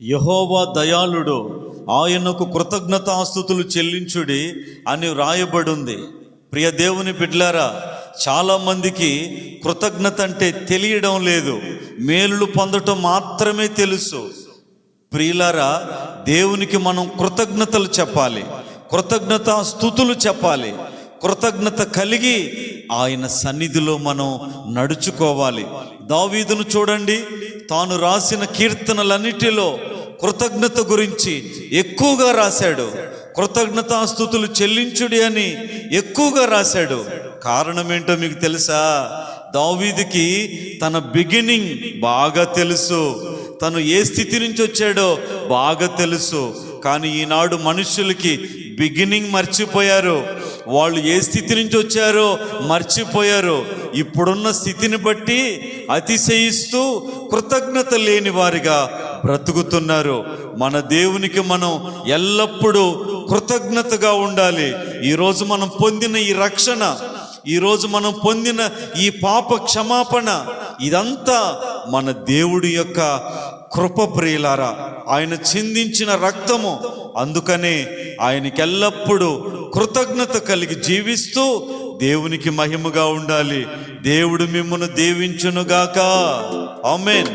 యెహోవా దయాళుడు, ఆయనకు కృతజ్ఞతాస్తుతులు చెల్లించుడి అని వ్రాయబడింది. ప్రియ దేవుని బిడ్డలారా, చాలామందికి కృతజ్ఞత అంటే తెలియడం లేదు, మేలులు పొందటం మాత్రమే తెలుసు. ప్రియులారా, దేవునికి మనం కృతజ్ఞతలు చెప్పాలి, కృతజ్ఞతాస్తుతులు చెప్పాలి. కృతజ్ఞత కలిగి ఆయన సన్నిధిలో మనం నడుచుకోవాలి. దావీదును చూడండి, తాను రాసిన కీర్తనలన్నిటిలో కృతజ్ఞత గురించి ఎక్కువగా రాశాడు. కృతజ్ఞతాస్తుతులు చెల్లించుడి అని ఎక్కువగా రాశాడు. కారణం ఏంటో మీకు తెలుసా? దావీదుకి తన బిగినింగ్ బాగా తెలుసు, తను ఏ స్థితి నుంచి వచ్చాడో బాగా తెలుసు. కానీ ఈనాడు మనుషులకి బిగినింగ్ మర్చిపోయారు, వాళ్ళు ఏ స్థితి నుంచి వచ్చారో మర్చిపోయారు. ఇప్పుడున్న స్థితిని బట్టి అతిశయిస్తూ కృతజ్ఞత లేని వారిగా బ్రతుకుతున్నారు. మన దేవునికి మనం ఎల్లప్పుడూ కృతజ్ఞతగా ఉండాలి. ఈరోజు మనం పొందిన ఈ రక్షణ, ఈరోజు మనం పొందిన ఈ పాప క్షమాపణ, ఇదంతా మన దేవుడి యొక్క కృప. ప్రియులారా, ఆయన చిందించిన రక్తము. అందుకనే ఆయనకి ఎల్లప్పుడూ కృతజ్ఞత కలిగి జీవిస్తూ దేవునికి మహిమగా ఉండాలి. దేవుడు మిమ్మును దీవించునుగాక. ఆమేన్.